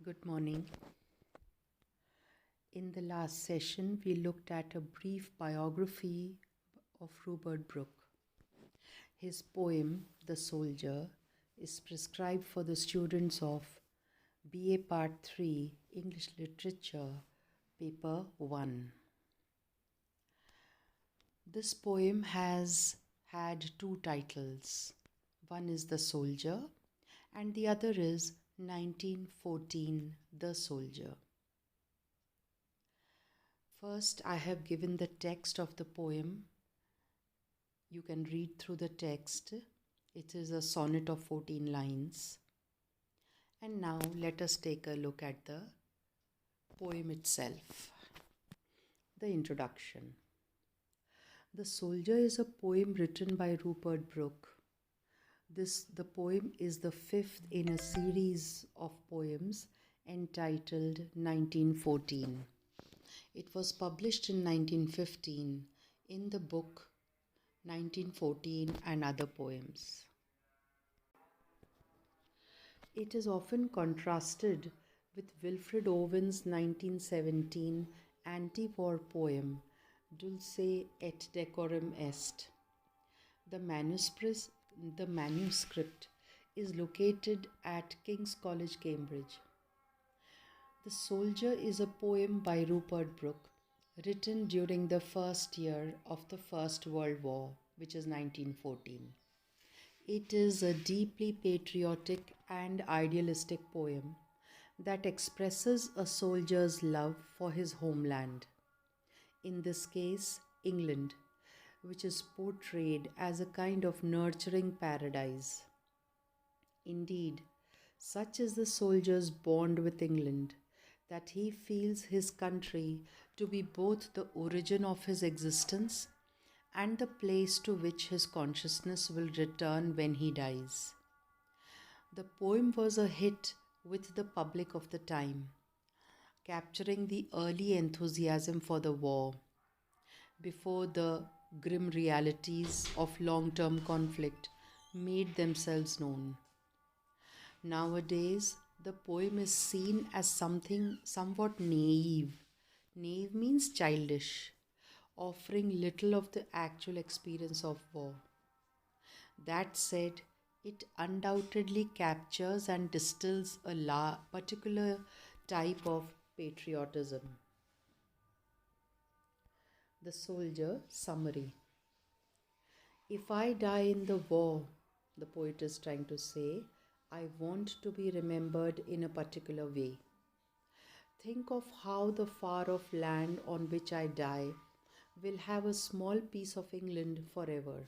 Good morning. In the last session, we looked at a brief biography of Rupert Brooke. His poem, The Soldier, is prescribed for the students of BA Part 3 English Literature, Paper 1. This poem has had two titles. One is The Soldier, and the other is 1914 The Soldier. First, I have given the text of the poem. You can read through the text. It is a sonnet of 14 lines. And now let us take a look at the poem itself. The introduction. The Soldier is a poem written by Rupert Brooke. The poem is the fifth in a series of poems entitled 1914. It was published in 1915 in the book 1914 and Other Poems. It is often contrasted with Wilfred Owen's 1917 anti-war poem Dulce et decorum est. The manuscript is located at King's College, Cambridge. The Soldier is a poem by Rupert Brooke, written during the first year of the First World War, which is 1914. It is a deeply patriotic and idealistic poem that expresses a soldier's love for his homeland, in this case, England, which is portrayed as a kind of nurturing paradise. Indeed, such is the soldier's bond with England that he feels his country to be both the origin of his existence and the place to which his consciousness will return when he dies. The poem was a hit with the public of the time, capturing the early enthusiasm for the war before the grim realities of long-term conflict made themselves known. Nowadays, the poem is seen as something somewhat naive. Naive means childish, offering little of the actual experience of war. That said, it undoubtedly captures and distills a particular type of patriotism. The Soldier Summary. If I die in the war, the poet is trying to say, I want to be remembered in a particular way. Think of how the far off land on which I die will have a small piece of England forever.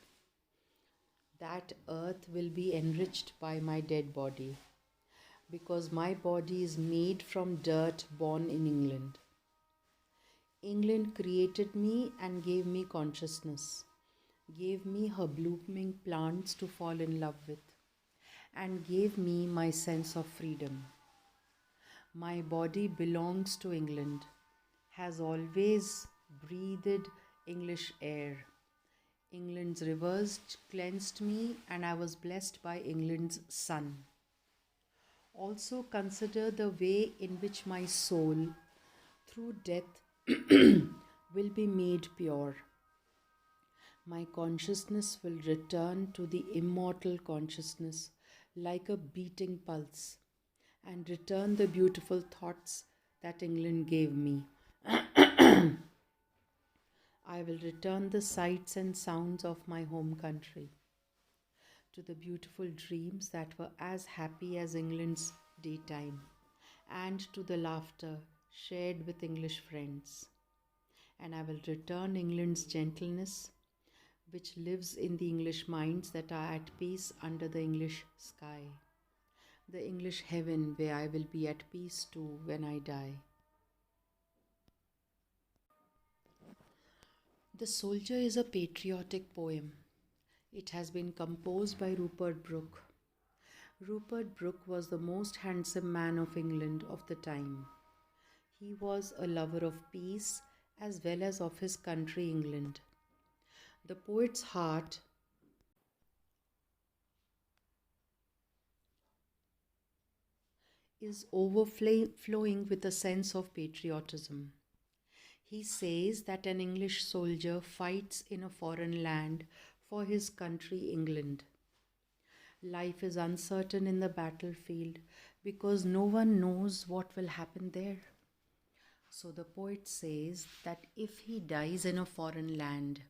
That earth will be enriched by my dead body, because my body is made from dirt born in England. England created me and gave me consciousness, gave me her blooming plants to fall in love with, and gave me my sense of freedom. My body belongs to England, has always breathed English air. England's rivers cleansed me, and I was blessed by England's sun. Also consider the way in which my soul, through death, will be made pure. My consciousness will return to the immortal consciousness like a beating pulse, and return the beautiful thoughts that England gave me. I will return the sights and sounds of my home country, to the beautiful dreams that were as happy as England's daytime, and to the laughter shared with English friends. And I will return England's gentleness, which lives in the English minds that are at peace under the English sky, the English heaven where I will be at peace too when I die. The Soldier is a patriotic poem. It has been composed by Rupert Brooke. Rupert Brooke was the most handsome man of England of the time. He was a lover of peace as well as of his country, England. The poet's heart is overflowing with a sense of patriotism. He says that an English soldier fights in a foreign land for his country, England. Life is uncertain in the battlefield because no one knows what will happen there. So the poet says that if he dies in a foreign land,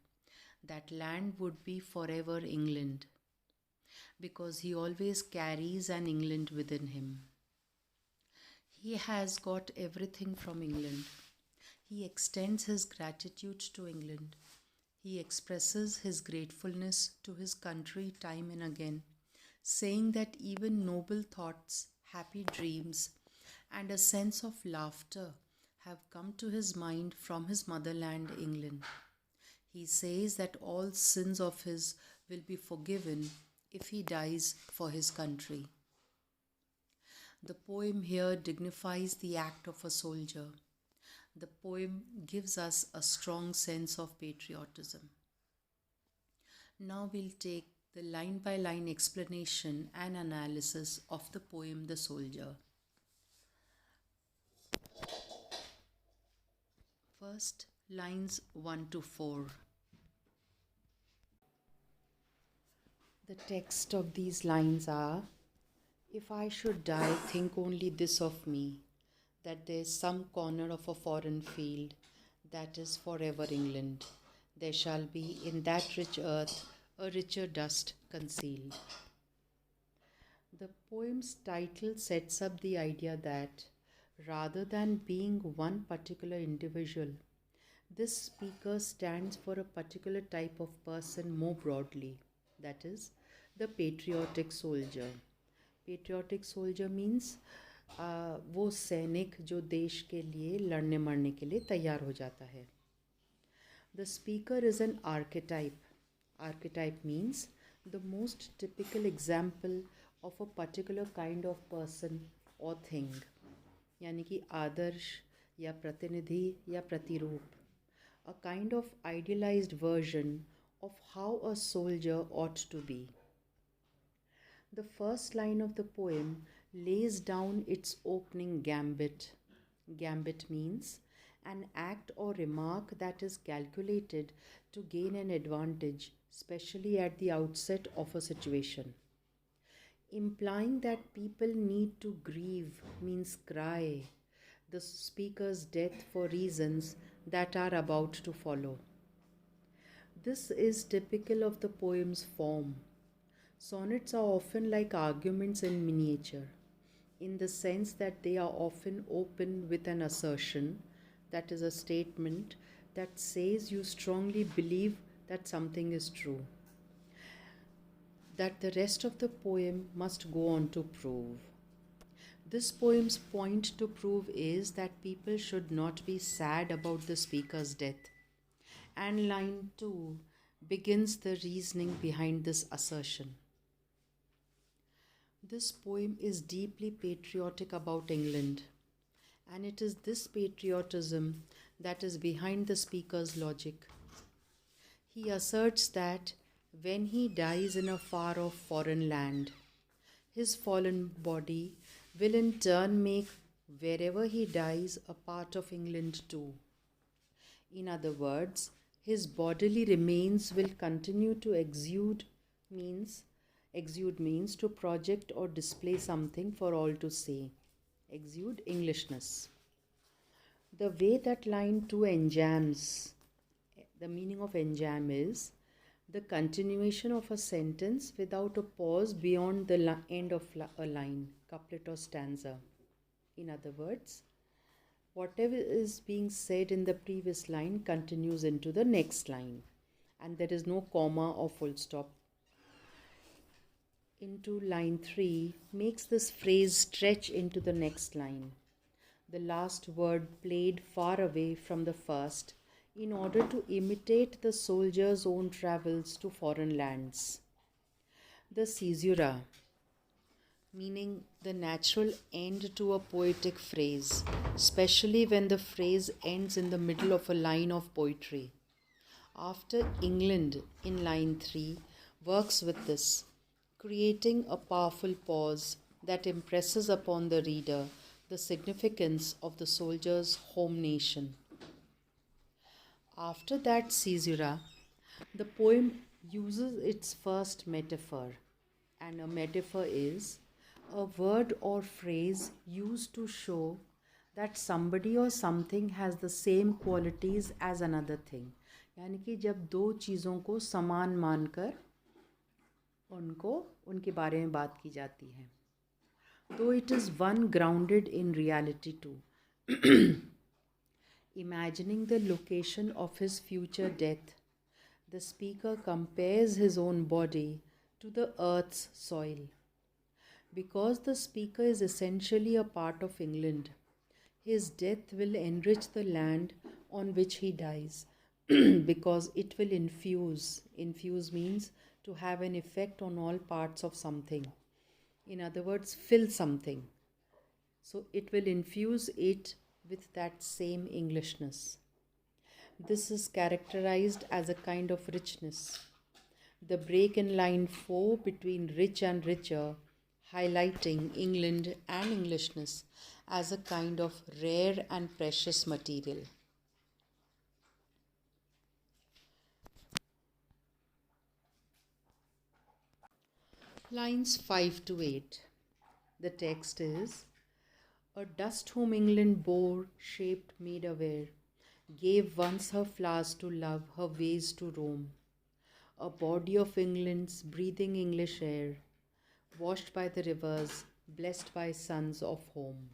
that land would be forever England, because he always carries an England within him. He has got everything from England. He extends his gratitude to England. He expresses his gratefulness to his country time and again, saying that even noble thoughts, happy dreams, and a sense of laughter have come to his mind from his motherland, England. He says that all sins of his will be forgiven if he dies for his country. The poem here dignifies the act of a soldier. The poem gives us a strong sense of patriotism. Now we'll take the line by line explanation and analysis of the poem The Soldier. First, lines 1 to 4. The text of these lines are: if I should die, think only this of me, that there is some corner of a foreign field that is forever England. There shall be in that rich earth a richer dust concealed. The poem's title sets up the idea that rather than being one particular individual, this speaker stands for a particular type of person more broadly, that is, the patriotic soldier. Patriotic soldier means वो सैनिक जो देश के लिए लड़ने मरने के लिए तैयार हो जाता है. The speaker is an archetype. Archetype means the most typical example of a particular kind of person or thing. यानी कि आदर्श या प्रतिनिधि या प्रतिरूप. A kind of idealized version of how a soldier ought to be. The first line of the poem lays down its opening gambit. Gambit means an act or remark that is calculated to gain an advantage, especially at the outset of a situation. Implying that people need to grieve means cry the speaker's death for reasons that are about to follow. This is typical of the poem's form. Sonnets are often like arguments in miniature, in the sense that they are often open with an assertion, that is a statement that says you strongly believe that something is true, that the rest of the poem must go on to prove. This poem's point to prove is that people should not be sad about the speaker's death. And line 2 begins the reasoning behind this assertion. This poem is deeply patriotic about England, and it is this patriotism that is behind the speaker's logic. He asserts that when he dies in a far-off foreign land, his fallen body will in turn make wherever he dies a part of England too. In other words, his bodily remains will continue to exude means to project or display something for all to see. Exude Englishness. The way that line 2 enjambs, the meaning of enjam is the continuation of a sentence without a pause beyond the end of a line, couplet or stanza. In other words, whatever is being said in the previous line continues into the next line, and there is no comma or full stop. Into line 3 makes this phrase stretch into the next line. The last word played far away from the first in order to imitate the soldier's own travels to foreign lands. The caesura, meaning the natural end to a poetic phrase, especially when the phrase ends in the middle of a line of poetry. After England in line 3 works with this, creating a powerful pause that impresses upon the reader the significance of the soldier's home nation. After that caesura, the poem uses its first metaphor, and a metaphor is a word or phrase used to show that somebody or something has the same qualities as another thing. यानी कि जब दो चीज़ों को समान मानकर उनको उनके बारे में बात की जाती है. Though it is one grounded in reality too. Imagining the location of his future death, the speaker compares his own body to the earth's soil. Because the speaker is essentially a part of England, his death will enrich the land on which he dies because it will infuse. Infuse means to have an effect on all parts of something. In other words, fill something. So it will infuse it with that same Englishness. This is characterized as a kind of richness. The break in line 4 between rich and richer, highlighting England and Englishness as a kind of rare and precious material. Lines 5 to 8. The text is, a dust whom England bore, shaped, made aware, gave once her flowers to love, her ways to roam. A body of England's breathing English air, washed by the rivers, blessed by sons of home.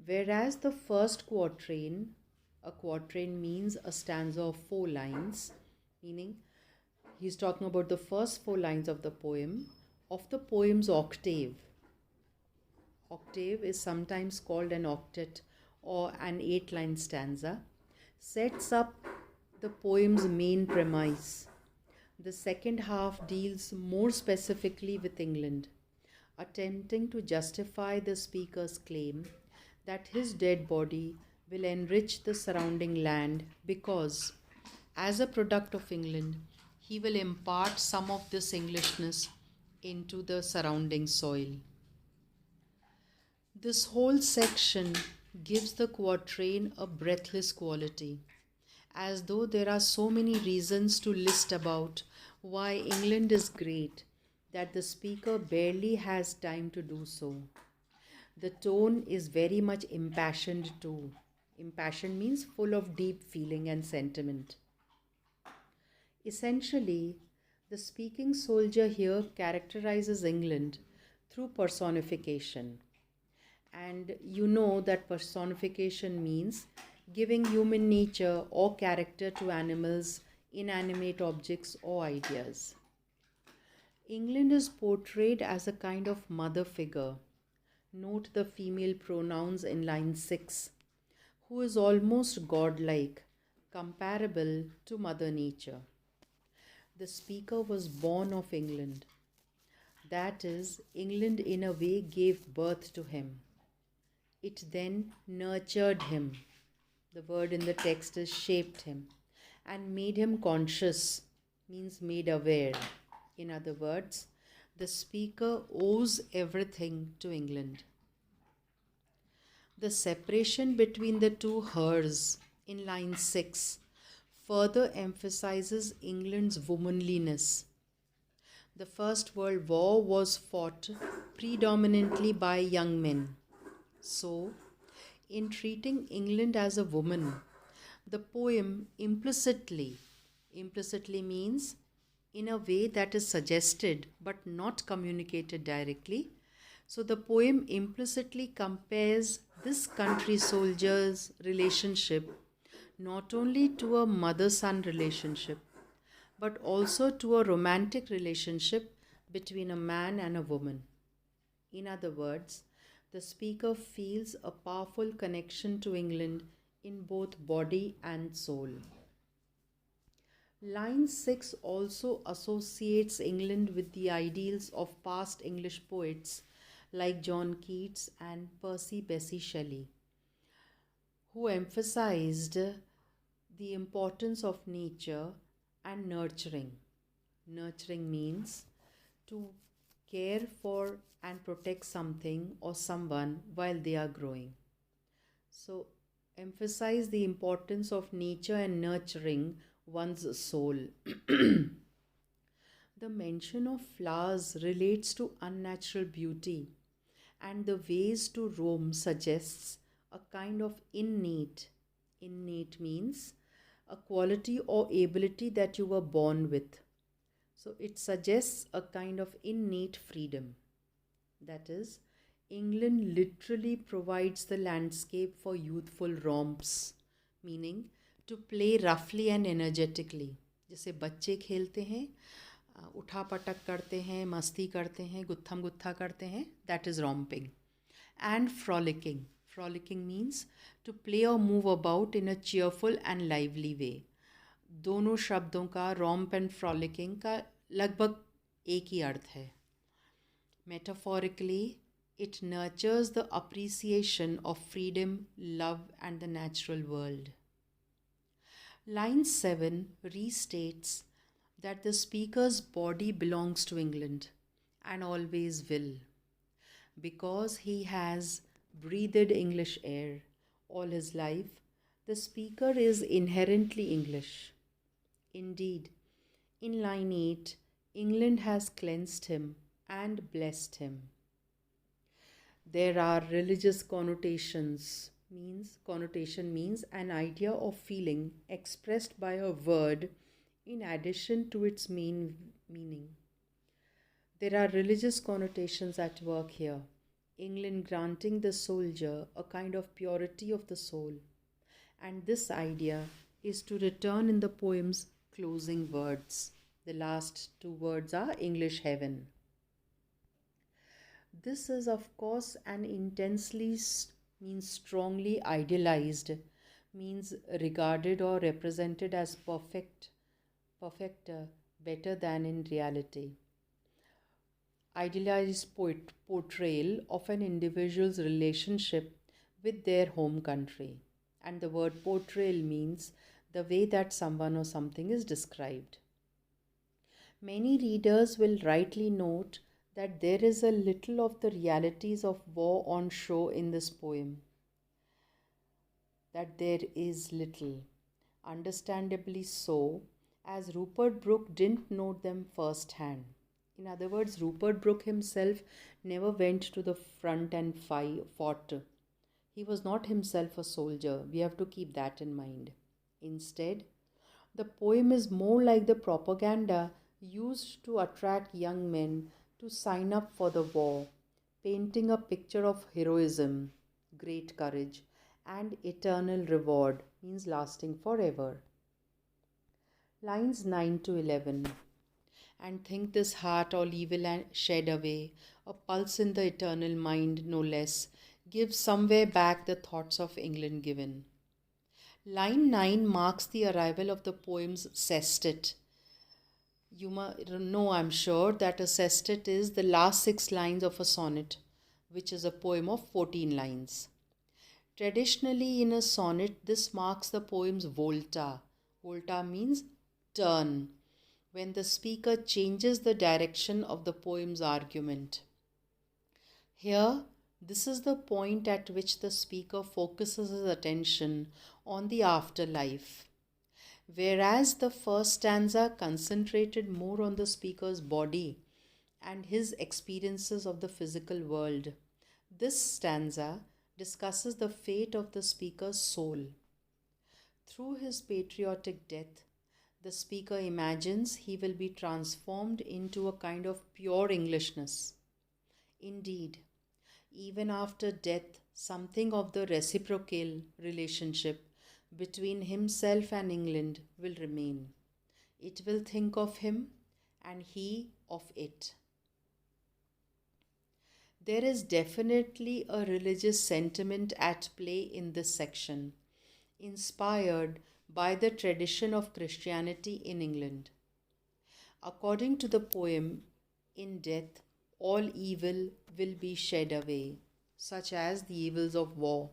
Whereas the first quatrain, a quatrain means a stanza of 4 lines, meaning he's talking about the first 4 lines of the poem's octave. Octave is sometimes called an octet or an 8-line stanza, sets up the poem's main premise. The second half deals more specifically with England, attempting to justify the speaker's claim that his dead body will enrich the surrounding land because, as a product of England, he will impart some of this Englishness into the surrounding soil. This whole section gives the quatrain a breathless quality, as though there are so many reasons to list about why England is great that the speaker barely has time to do so. The tone is very much impassioned too. Impassioned means full of deep feeling and sentiment. Essentially, the speaking soldier here characterizes England through personification. And you know that personification means giving human nature or character to animals, inanimate objects, or ideas. England is portrayed as a kind of mother figure. Note the female pronouns in line 6, who is almost godlike, comparable to Mother Nature. The speaker was born of England. That is, England in a way gave birth to him. It then nurtured him. The word in the text is shaped him and made him conscious, means made aware. In other words, the speaker owes everything to England. The separation between the two hers in line 6 further emphasizes England's womanliness. The First World War was fought predominantly by young men. So, in treating England as a woman, the poem implicitly means in a way that is suggested but not communicated directly. So the poem implicitly compares this country soldier's relationship not only to a mother-son relationship, but also to a romantic relationship between a man and a woman. In other words, the speaker feels a powerful connection to England in both body and soul. Line 6 also associates England with the ideals of past English poets like John Keats and Percy Bysshe Shelley, who emphasized the importance of nature and nurturing. Nurturing means to care for and protect something or someone while they are growing. So, emphasize the importance of nature and nurturing one's soul. The mention of flowers relates to unnatural beauty, and the ways to roam suggests a kind of innate means a quality or ability that you were born with. So it suggests a kind of innate freedom. That is, England literally provides the landscape for youthful romps, meaning to play roughly and energetically. जैसे बच्चे खेलते हैं, उठा पटक करते हैं, मस्ती करते हैं, गुत्थम गुत्था करते हैं, that is romping. And frolicking. Frolicking means to play or move about in a cheerful and lively way. दोनों शब्दों का romp and frolicking का लगभग एक ही अर्थ है. Metaphorically, it nurtures the appreciation of freedom, love, and the natural world. Line 7 restates that the speaker's body belongs to England and always will, because he has breathed English air all his life. The speaker is inherently English. Indeed, in line 8, England has cleansed him and blessed him. There are religious connotation means an idea of feeling expressed by a word in addition to its main meaning. There are religious connotations at work here. England granting the soldier a kind of purity of the soul. And this idea is to return in the poem's closing words. The last two words are English heaven. This is, of course, an intensely means strongly idealized, means regarded or represented as perfect, better than in reality. Idealized portrayal of an individual's relationship with their home country. And the word portrayal means the way that someone or something is described. Many readers will rightly note that there is a little of the realities of war on show in this poem. That there is little. Understandably so, as Rupert Brooke didn't note them firsthand. In other words, Rupert Brooke himself never went to the front and fought. He was not himself a soldier. We have to keep that in mind. Instead, the poem is more like the propaganda used to attract young men to sign up for the war, painting a picture of heroism, great courage, and eternal reward, means lasting forever. Lines 9 to 11. And think this heart all evil and shed away, a pulse in the eternal mind no less, give somewhere back the thoughts of England given. Line 9 marks the arrival of the poem's sestet. You know, I'm sure, that a sestet is the last 6 lines of a sonnet, which is a poem of 14 lines. Traditionally, in a sonnet, this marks the poem's volta. Volta means turn, when the speaker changes the direction of the poem's argument. Here, this is the point at which the speaker focuses his attention on the afterlife. Whereas the first stanza concentrated more on the speaker's body and his experiences of the physical world, this stanza discusses the fate of the speaker's soul. Through his patriotic death, the speaker imagines he will be transformed into a kind of pure Englishness. Indeed, even after death, something of the reciprocal relationship between himself and England will remain. It will think of him and he of it. There is definitely a religious sentiment at play in this section, inspired by the tradition of Christianity in England. According to the poem, in death, all evil will be shed away, such as the evils of war,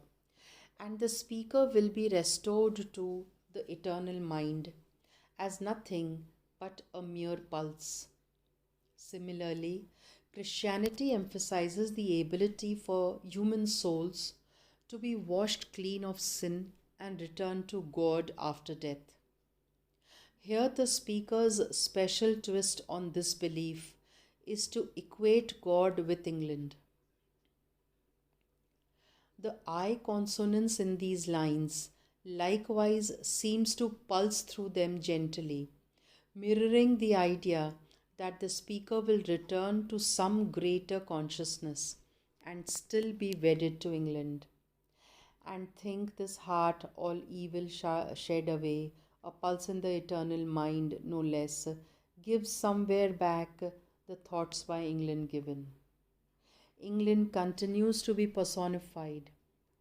and the speaker will be restored to the eternal mind as nothing but a mere pulse. Similarly, Christianity emphasizes the ability for human souls to be washed clean of sin and return to God after death. Here, the speaker's special twist on this belief is to equate God with England. The I consonance in these lines likewise seems to pulse through them gently, mirroring the idea that the speaker will return to some greater consciousness and still be wedded to England. And think this heart all evil shed away, a pulse in the eternal mind no less, gives somewhere back the thoughts by England given. England continues to be personified.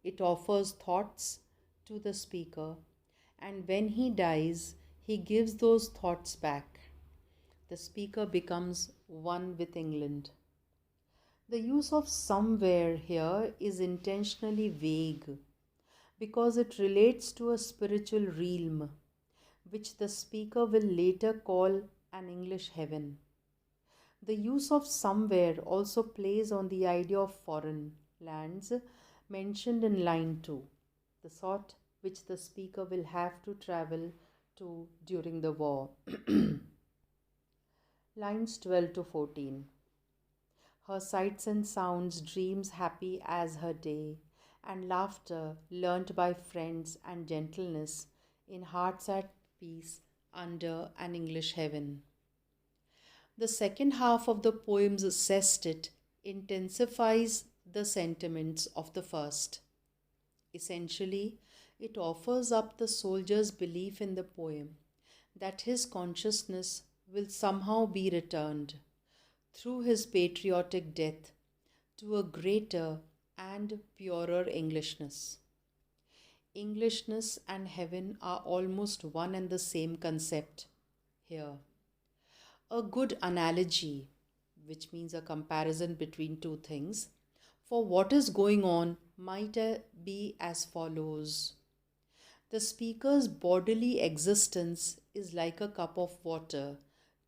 It offers thoughts to the speaker, and when he dies, he gives those thoughts back. The speaker becomes one with England. The use of somewhere here is intentionally vague because it relates to a spiritual realm, which the speaker will later call an English heaven. The use of somewhere also plays on the idea of foreign lands mentioned in line 2, the sort which the speaker will have to travel to during the war. Lines 12 to 14. Her sights and sounds, dreams happy as her day, and laughter learnt by friends and gentleness in hearts at peace under an English heaven. The second half of the poem's sestet intensifies the sentiments of the first. Essentially, it offers up the soldier's belief in the poem that his consciousness will somehow be returned through his patriotic death to a greater and purer Englishness. Englishness and heaven are almost one and the same concept here. A good analogy, which means a comparison between two things, for what is going on might be as follows. The speaker's bodily existence is like a cup of water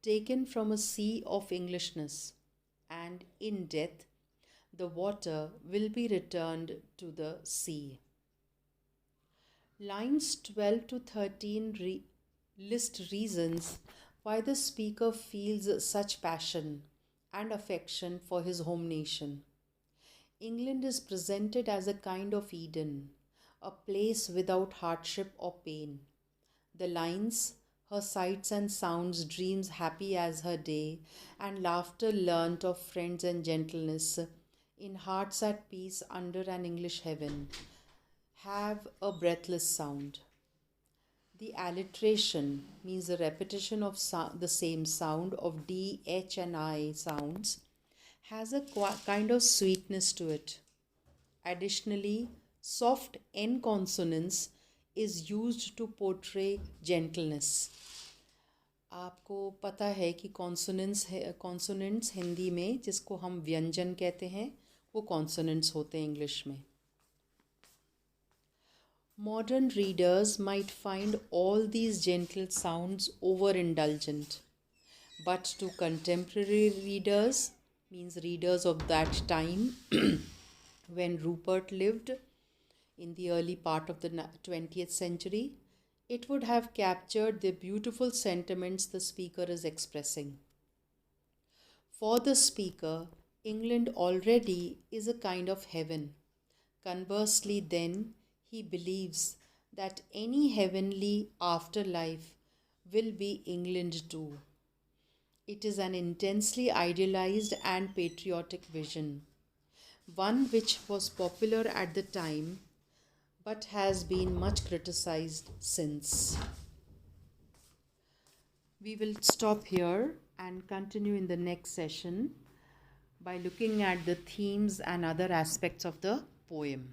taken from a sea of Englishness, and in death, the water will be returned to the sea. Lines 12 to 13 list reasons why the speaker feels such passion and affection for his home nation. England is presented as a kind of Eden, a place without hardship or pain. The lines, her sights and sounds, dreams happy as her day, and laughter learnt of friends and gentleness, in hearts at peace under an English heaven, have a breathless sound. The alliteration means the repetition of the same sound of D, H and I sounds has a kind of sweetness to it. Additionally, soft N consonance is used to portray gentleness. आपको पता है कि consonants Hindi में जिसको हम व्यंजन कहते हैं वो कॉन्सोनेंट्स होते हैं इंग्लिश में. Modern readers might find all these gentle sounds overindulgent, but to contemporary readers, means readers of that time when Rupert lived in the early part of the 20th century, it would have captured the beautiful sentiments the speaker is expressing. For the speaker, England already is a kind of heaven. Conversely, then, he believes that any heavenly afterlife will be England too. It is an intensely idealized and patriotic vision, one which was popular at the time but has been much criticized since. We will stop here and continue in the next session by looking at the themes and other aspects of the poem.